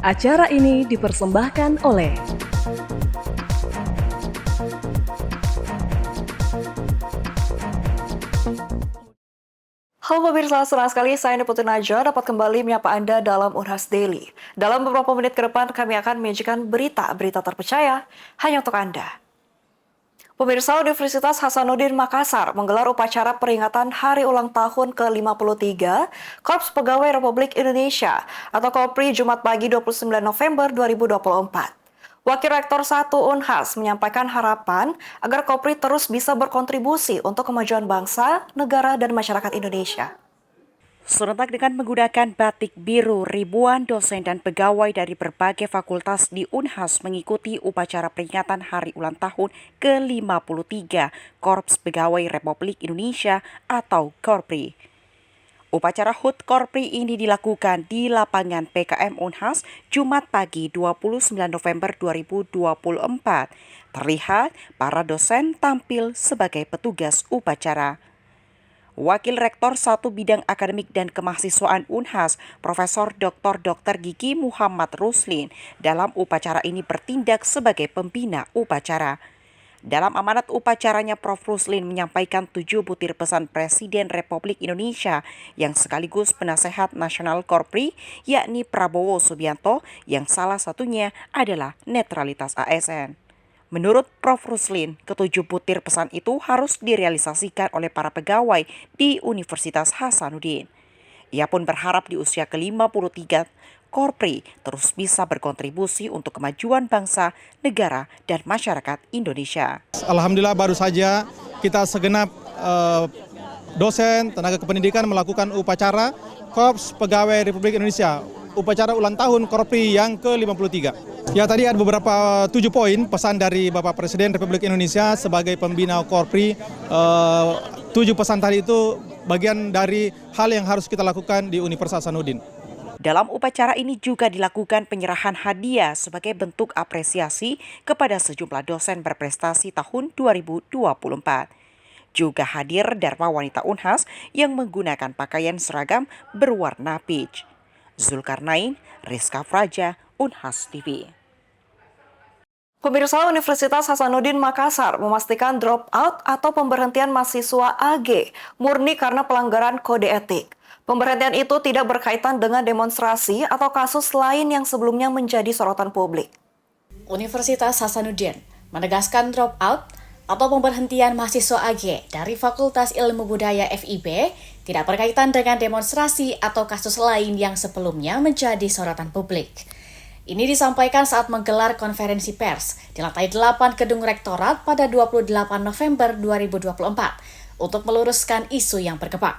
Acara ini dipersembahkan oleh Halo pemirsa, senang sekali saya Niputin Najwa dapat kembali menyapa Anda dalam Unhas Daily. Dalam beberapa menit ke depan kami akan menyajikan berita-berita terpercaya hanya untuk Anda. Pemirsa, Universitas Hasanuddin Makassar menggelar upacara peringatan Hari Ulang Tahun ke-53 Korps Pegawai Republik Indonesia atau KOPRI Jumat pagi 29 November 2024. Wakil Rektor 1 Unhas menyampaikan harapan agar KOPRI terus bisa berkontribusi untuk kemajuan bangsa, negara, dan masyarakat Indonesia. Serentak dengan menggunakan batik biru, ribuan dosen dan pegawai dari berbagai fakultas di Unhas mengikuti upacara peringatan Hari Ulang Tahun ke-53 Korps Pegawai Republik Indonesia atau KOPRI. Upacara HUT KOPRI ini dilakukan di lapangan PKM Unhas Jumat pagi 29 November 2024. Terlihat para dosen tampil sebagai petugas upacara. Wakil Rektor 1 Bidang Akademik dan Kemahasiswaan Unhas, Profesor Dr. Gigi Muhammad Ruslin, dalam upacara ini bertindak sebagai pembina upacara. Dalam amanat upacaranya, Prof. Ruslin menyampaikan 7 butir pesan Presiden Republik Indonesia yang sekaligus penasehat nasional KOPRI, yakni Prabowo Subianto, yang salah satunya adalah netralitas ASN. Menurut Prof. Ruslin, ketujuh butir pesan itu harus direalisasikan oleh para pegawai di Universitas Hasanuddin. Ia pun berharap di usia ke-53, KOPRI terus bisa berkontribusi untuk kemajuan bangsa, negara, dan masyarakat Indonesia. Alhamdulillah baru saja kita segenap dosen, tenaga kependidikan melakukan upacara Korps Pegawai Republik Indonesia, upacara ulang tahun KOPRI yang ke-53. Ya, tadi ada beberapa 7 poin pesan dari Bapak Presiden Republik Indonesia sebagai pembina KOPRI. 7 pesan tadi itu bagian dari hal yang harus kita lakukan di Universitas Hasanuddin. Dalam upacara ini juga dilakukan penyerahan hadiah sebagai bentuk apresiasi kepada sejumlah dosen berprestasi tahun 2024. Juga hadir Dharma Wanita Unhas yang menggunakan pakaian seragam berwarna peach. Zulkarnain, Rizka Fraja, Unhas TV. Pemirsa, Universitas Hasanuddin Makassar memastikan drop out atau pemberhentian mahasiswa AG murni karena pelanggaran kode etik. Pemberhentian itu tidak berkaitan dengan demonstrasi atau kasus lain yang sebelumnya menjadi sorotan publik. Universitas Hasanuddin menegaskan drop out atau pemberhentian mahasiswa AG dari Fakultas Ilmu Budaya FIB tidak berkaitan dengan demonstrasi atau kasus lain yang sebelumnya menjadi sorotan publik. Ini disampaikan saat menggelar konferensi pers di lantai 8 Gedung Rektorat pada 28 November 2024 untuk meluruskan isu yang berkembang.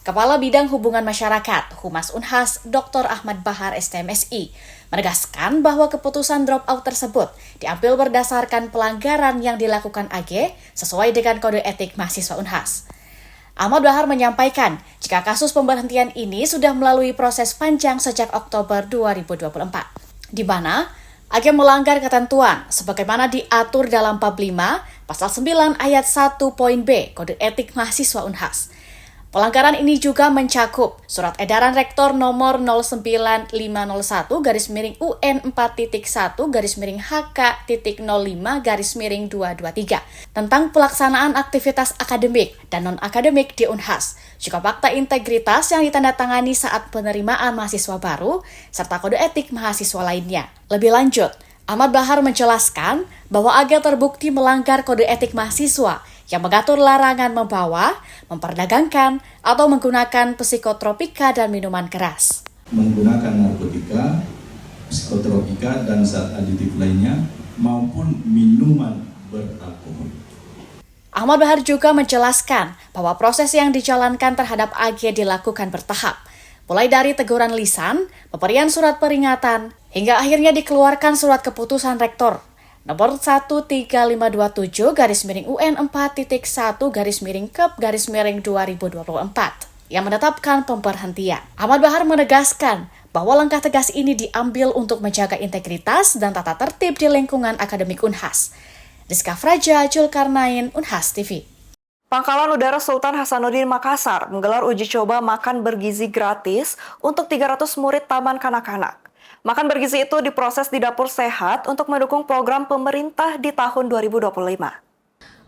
Kepala Bidang Hubungan Masyarakat Humas Unhas, Dr. Ahmad Bahar STMSI, menegaskan bahwa keputusan drop out tersebut diambil berdasarkan pelanggaran yang dilakukan AG sesuai dengan kode etik mahasiswa Unhas. Ahmad Bahar menyampaikan jika kasus pemberhentian ini sudah melalui proses panjang sejak Oktober 2024. Di mana AG melanggar ketentuan sebagaimana diatur dalam bab 5 pasal 9 ayat 1 poin B Kode Etik Mahasiswa Unhas. Pelanggaran ini juga mencakup Surat Edaran Rektor nomor 09501/UN 4.1/HK.05/223 tentang pelaksanaan aktivitas akademik dan non-akademik di Unhas, juga fakta integritas yang ditandatangani saat penerimaan mahasiswa baru, serta kode etik mahasiswa lainnya. Lebih lanjut, Ahmad Bahar menjelaskan bahwa AG terbukti melanggar kode etik mahasiswa yang mengatur larangan membawa, memperdagangkan, atau menggunakan psikotropika dan minuman keras. Menggunakan narkotika, psikotropika, dan zat aditif lainnya, maupun minuman beralkohol. Ahmad Bahar juga menjelaskan bahwa proses yang dijalankan terhadap AG dilakukan bertahap, mulai dari teguran lisan, pemberian surat peringatan, hingga akhirnya dikeluarkan surat keputusan rektor nomor 13527/UN 4.1/Kep/2024 yang menetapkan pemberhentian. Ahmad Bahar menegaskan bahwa langkah tegas ini diambil untuk menjaga integritas dan tata tertib di lingkungan akademik Unhas. Rizka Fraja, Zulkarnain, Unhas TV. Pangkalan Udara Sultan Hasanuddin Makassar menggelar uji coba makan bergizi gratis untuk 300 murid taman kanak-kanak. Makan bergizi itu diproses di dapur sehat untuk mendukung program pemerintah di tahun 2025.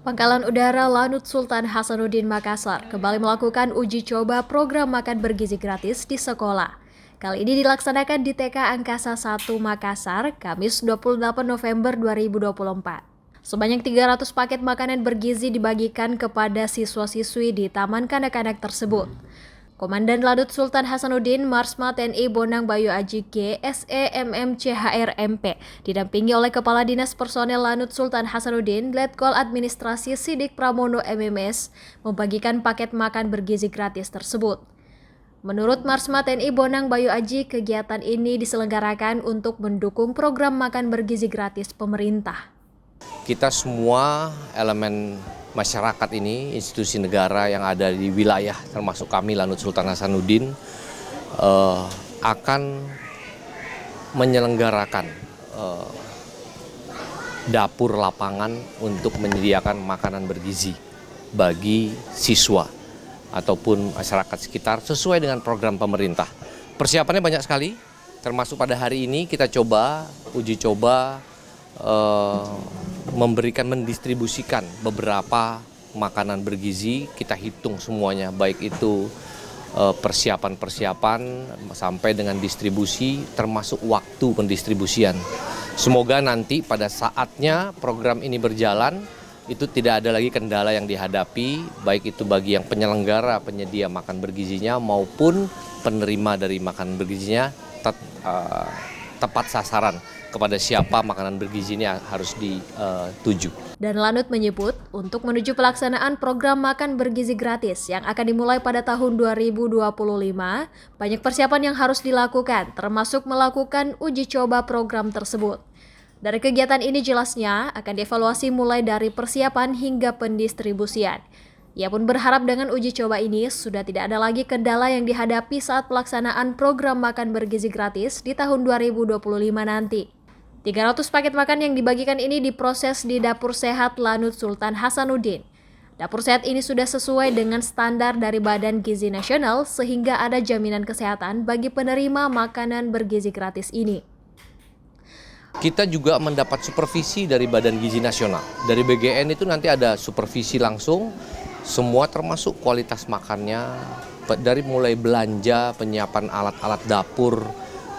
Pangkalan Udara Lanut Sultan Hasanuddin Makassar kembali melakukan uji coba program makan bergizi gratis di sekolah. Kali ini dilaksanakan di TK Angkasa 1 Makassar, Kamis 28 November 2024. Sebanyak 300 paket makanan bergizi dibagikan kepada siswa-siswi di Taman Kanak-kanak tersebut. Komandan Lanut Sultan Hasanuddin Marsma TNI Bonang Bayu Aji G, SEMMCHR MP, didampingi oleh Kepala Dinas Personel Lanut Sultan Hasanuddin, Letkol Administrasi Sidik Pramono MMS, membagikan paket makan bergizi gratis tersebut. Menurut Marsma TNI Bonang Bayu Aji, kegiatan ini diselenggarakan untuk mendukung program makan bergizi gratis pemerintah. Kita semua elemen masyarakat ini, institusi negara yang ada di wilayah termasuk kami Lanut Sultan Hasanuddin akan menyelenggarakan dapur lapangan untuk menyediakan makanan bergizi bagi siswa ataupun masyarakat sekitar sesuai dengan program pemerintah. Persiapannya banyak sekali, termasuk pada hari ini kita uji coba mendistribusikan beberapa makanan bergizi. Kita hitung semuanya, baik itu persiapan sampai dengan distribusi, termasuk waktu pendistribusian. Semoga nanti pada saatnya program ini berjalan, itu tidak ada lagi kendala yang dihadapi, baik itu bagi yang penyelenggara, penyedia makan bergizinya maupun penerima dari makanan bergizinya tepat sasaran kepada siapa makanan bergizi ini harus dituju. Dan Lanut menyebut, untuk menuju pelaksanaan program makan bergizi gratis yang akan dimulai pada tahun 2025, banyak persiapan yang harus dilakukan, termasuk melakukan uji coba program tersebut. Dari kegiatan ini jelasnya akan dievaluasi mulai dari persiapan hingga pendistribusian. Ia pun berharap dengan uji coba ini sudah tidak ada lagi kendala yang dihadapi saat pelaksanaan program makan bergizi gratis di tahun 2025 nanti. 300 paket makan yang dibagikan ini diproses di Dapur Sehat Lanut Sultan Hasanuddin. Dapur Sehat ini sudah sesuai dengan standar dari Badan Gizi Nasional sehingga ada jaminan kesehatan bagi penerima makanan bergizi gratis ini. Kita juga mendapat supervisi dari Badan Gizi Nasional. Dari BGN itu nanti ada supervisi langsung, semua termasuk kualitas makannya, dari mulai belanja, penyiapan alat-alat dapur,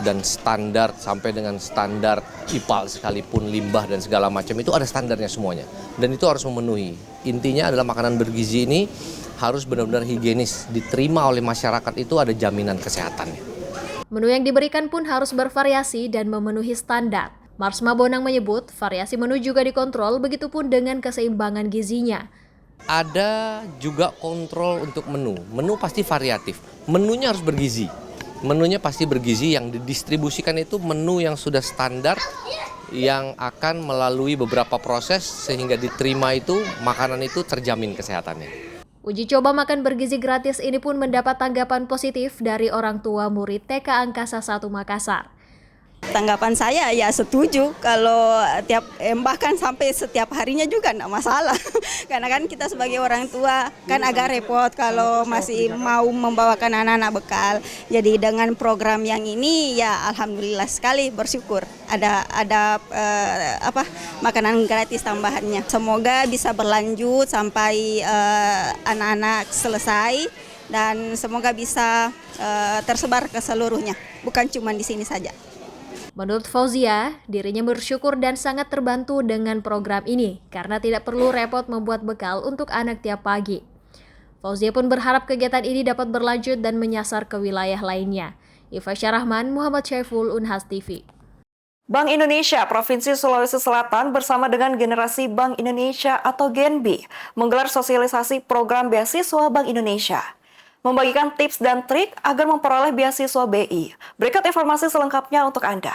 dan standar sampai dengan standar IPAL sekalipun, limbah dan segala macam itu ada standarnya semuanya. Dan itu harus memenuhi. Intinya adalah makanan bergizi ini harus benar-benar higienis, diterima oleh masyarakat, itu ada jaminan kesehatannya. Menu yang diberikan pun harus bervariasi dan memenuhi standar. Marsma Bonang menyebut variasi menu juga dikontrol, begitupun dengan keseimbangan gizinya. Ada juga kontrol untuk menu. Menu pasti variatif. Menunya harus bergizi. Menunya pasti bergizi, yang didistribusikan itu menu yang sudah standar, yang akan melalui beberapa proses sehingga diterima itu makanan itu terjamin kesehatannya. Uji coba makan bergizi gratis ini pun mendapat tanggapan positif dari orang tua murid TK Angkasa 1 Makassar. Tanggapan saya ya setuju, kalau bahkan sampai setiap harinya juga enggak masalah. Karena kan kita sebagai orang tua kan agak repot kalau masih mau membawakan anak-anak bekal. Jadi dengan program yang ini ya alhamdulillah sekali, bersyukur ada makanan gratis tambahannya. Semoga bisa berlanjut sampai anak-anak selesai dan semoga bisa tersebar ke seluruhnya, bukan cuma di sini saja. Menurut Fauzia, dirinya bersyukur dan sangat terbantu dengan program ini karena tidak perlu repot membuat bekal untuk anak tiap pagi. Fauzia pun berharap kegiatan ini dapat berlanjut dan menyasar ke wilayah lainnya. Iva Syarahman, Muhammad Syaiful, Unhas TV. Bank Indonesia Provinsi Sulawesi Selatan bersama dengan Generasi Bank Indonesia atau GENBI menggelar sosialisasi program beasiswa Bank Indonesia, membagikan tips dan trik agar memperoleh beasiswa BI. Berikut informasi selengkapnya untuk Anda.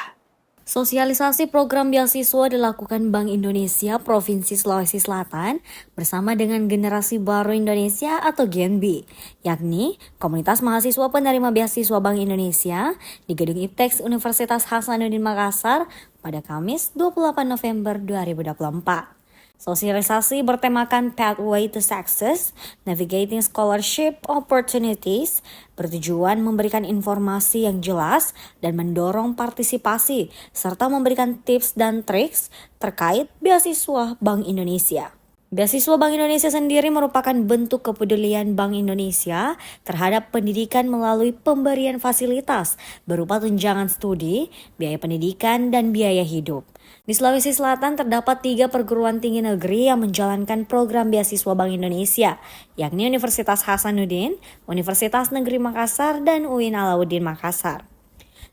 Sosialisasi program beasiswa dilakukan Bank Indonesia Provinsi Sulawesi Selatan bersama dengan Generasi Baru Indonesia atau GENBI, yakni Komunitas Mahasiswa Penerima Beasiswa Bank Indonesia di Gedung IPTEX Universitas Hasanuddin Makassar pada Kamis 28 November 2024. Sosialisasi bertemakan Pathway to Success, Navigating Scholarship Opportunities, bertujuan memberikan informasi yang jelas dan mendorong partisipasi, serta memberikan tips dan triks terkait beasiswa Bank Indonesia. Beasiswa Bank Indonesia sendiri merupakan bentuk kepedulian Bank Indonesia terhadap pendidikan melalui pemberian fasilitas berupa tunjangan studi, biaya pendidikan, dan biaya hidup. Di Sulawesi Selatan terdapat 3 perguruan tinggi negeri yang menjalankan program beasiswa Bank Indonesia, yakni Universitas Hasanuddin, Universitas Negeri Makassar, dan UIN Alauddin Makassar.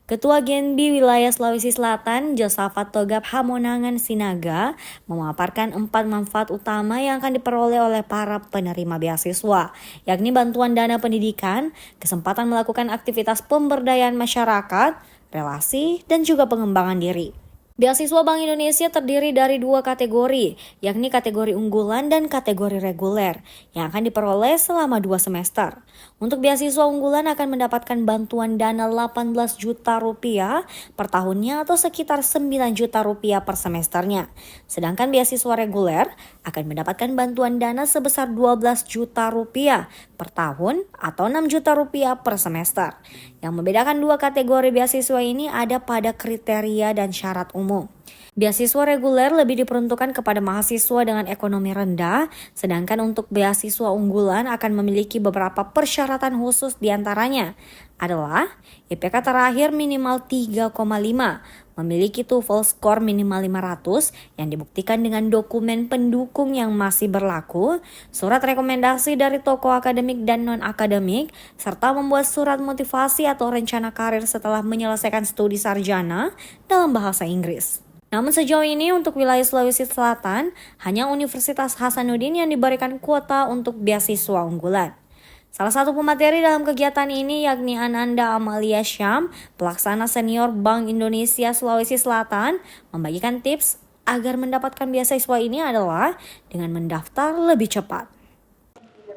Ketua Genbi Wilayah Sulawesi Selatan, Josafat Togap Hamonangan Sinaga, memaparkan 4 manfaat utama yang akan diperoleh oleh para penerima beasiswa, yakni bantuan dana pendidikan, kesempatan melakukan aktivitas pemberdayaan masyarakat, relasi, dan juga pengembangan diri. Beasiswa Bank Indonesia terdiri dari 2 kategori, yakni kategori unggulan dan kategori reguler, yang akan diperoleh selama 2 semester. Untuk beasiswa unggulan akan mendapatkan bantuan dana 18 juta rupiah per tahunnya atau sekitar 9 juta rupiah per semesternya. Sedangkan beasiswa reguler akan mendapatkan bantuan dana sebesar 12 juta rupiah per tahun atau 6 juta rupiah per semester. Yang membedakan 2 kategori beasiswa ini ada pada kriteria dan syarat umum. Beasiswa reguler lebih diperuntukkan kepada mahasiswa dengan ekonomi rendah, sedangkan untuk beasiswa unggulan akan memiliki beberapa persyaratan khusus diantaranya adalah IPK terakhir minimal 3,5, memiliki TOEFL skor minimal 500 yang dibuktikan dengan dokumen pendukung yang masih berlaku, surat rekomendasi dari tokoh akademik dan non-akademik, serta membuat surat motivasi atau rencana karir setelah menyelesaikan studi sarjana dalam bahasa Inggris. Namun sejauh ini untuk wilayah Sulawesi Selatan, hanya Universitas Hasanuddin yang diberikan kuota untuk beasiswa unggulan. Salah satu pemateri dalam kegiatan ini yakni Ananda Amalia Syam, pelaksana senior Bank Indonesia Sulawesi Selatan, membagikan tips agar mendapatkan beasiswa ini adalah dengan mendaftar lebih cepat.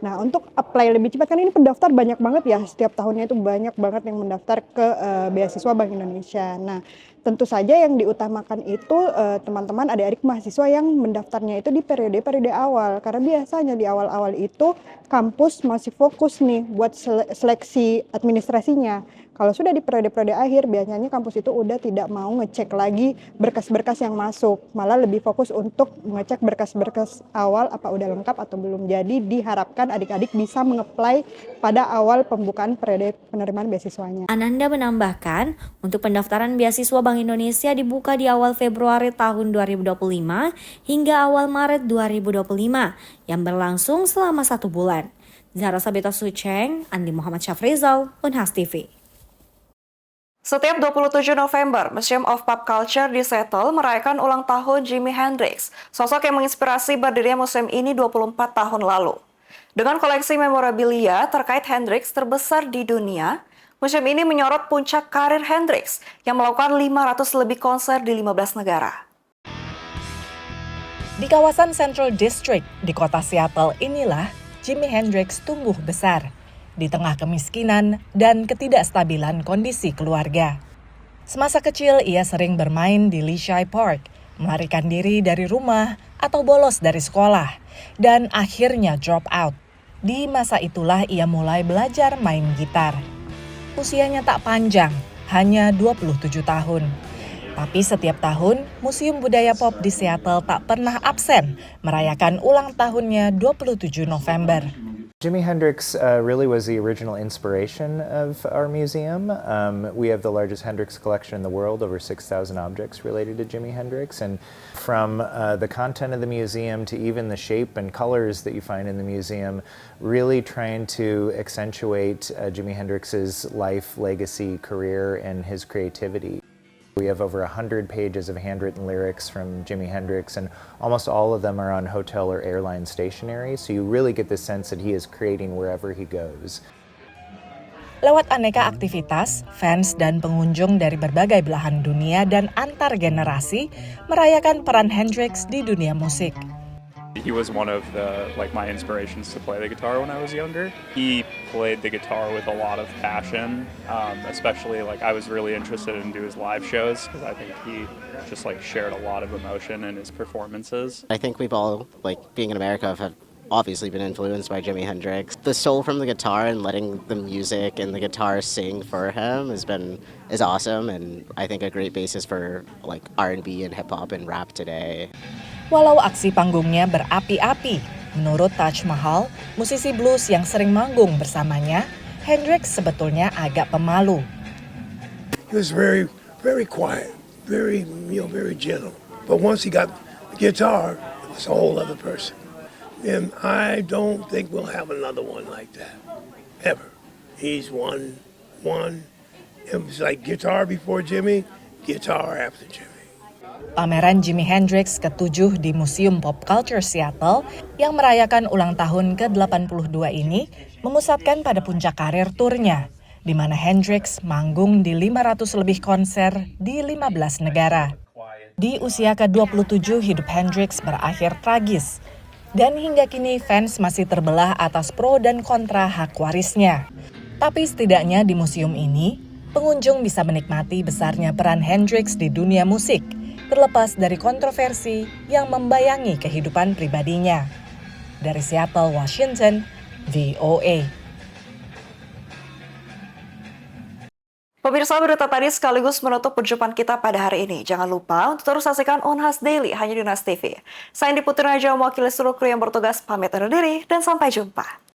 Nah, untuk apply lebih cepat, kan ini pendaftar banyak banget ya, setiap tahunnya itu banyak banget yang mendaftar ke beasiswa Bank Indonesia. Nah, tentu saja yang diutamakan itu teman-teman adik-adik mahasiswa yang mendaftarnya itu di periode-periode awal. Karena biasanya di awal-awal itu kampus masih fokus nih buat seleksi administrasinya. Kalau sudah di periode-periode akhir, biasanya kampus itu udah tidak mau ngecek lagi berkas-berkas yang masuk. Malah lebih fokus untuk ngecek berkas-berkas awal apa udah lengkap atau belum. Jadi diharapkan adik-adik bisa mengapply pada awal pembukaan periode penerimaan beasiswanya. Ananda menambahkan, untuk pendaftaran beasiswa Bank Indonesia dibuka di awal Februari tahun 2025 hingga awal Maret 2025 yang berlangsung selama 1 bulan. Zahra Sabita Suceng, Andi Muhammad Syafrizal, Unhas TV. Setiap 27 November, Museum of Pop Culture di Seattle merayakan ulang tahun Jimi Hendrix, sosok yang menginspirasi berdirinya museum ini 24 tahun lalu. Dengan koleksi memorabilia terkait Hendrix terbesar di dunia, museum ini menyorot puncak karir Hendrix yang melakukan 500 lebih konser di 15 negara. Di kawasan Central District di kota Seattle inilah Jimi Hendrix tumbuh besar di tengah kemiskinan dan ketidakstabilan kondisi keluarga. Semasa kecil ia sering bermain di Leashy Park, melarikan diri dari rumah atau bolos dari sekolah, dan akhirnya drop out. Di masa itulah ia mulai belajar main gitar. Usianya tak panjang, hanya 27 tahun. Tapi setiap tahun, Museum Budaya Pop di Seattle tak pernah absen merayakan ulang tahunnya 27 November. Jimi Hendrix really was the original inspiration of our museum. We have the largest Hendrix collection in the world, over 6,000 objects related to Jimi Hendrix. And from the content of the museum to even the shape and colors that you find in the museum, really trying to accentuate Jimi Hendrix's life, legacy, career, and his creativity. We have over 100 pages of handwritten lyrics from Jimi Hendrix, and almost all of them are on hotel or airline stationery, so you really get the sense that he is creating wherever he goes. Lewat aneka aktivitas, fans dan pengunjung dari berbagai belahan dunia dan antar generasi merayakan peran Hendrix di dunia musik. He was one of my inspirations to play the guitar when I was younger. He played the guitar with a lot of passion, especially I was really interested in his live shows because I think he just shared a lot of emotion in his performances. I think we've all, being in America, have obviously been influenced by Jimi Hendrix. The soul from the guitar and letting the music and the guitar sing for him is awesome, and I think a great basis for R&B and hip hop and rap today. Walau aksi panggungnya berapi-api, menurut Taj Mahal, musisi blues yang sering manggung bersamanya, Hendrix sebetulnya agak pemalu. He was very, very quiet, very gentle. But once he got the guitar, it was a whole other person. And I don't think we'll have another one like that, ever. He's one. It was like guitar before Jimmy, guitar after Jimmy. Pameran Jimi Hendrix ke-7 di Museum Pop Culture Seattle yang merayakan ulang tahun ke-82 ini memusatkan pada puncak karir turnya, di mana Hendrix manggung di 500 lebih konser di 15 negara. Di usia ke-27, hidup Hendrix berakhir tragis, dan hingga kini fans masih terbelah atas pro dan kontra hak warisnya. Tapi setidaknya di museum ini, pengunjung bisa menikmati besarnya peran Hendrix di dunia musik, terlepas dari kontroversi yang membayangi kehidupan pribadinya. Dari Seattle, Washington, VOA. Pemirsa, berita tadi sekaligus menutup perjumpaan kita pada hari ini. Jangan lupa untuk terus saksikan Unhas Daily hanya di Nas TV. Saya Indi Putri Najwa, mewakili seluruh kru yang bertugas, pamit undur diri dan sampai jumpa.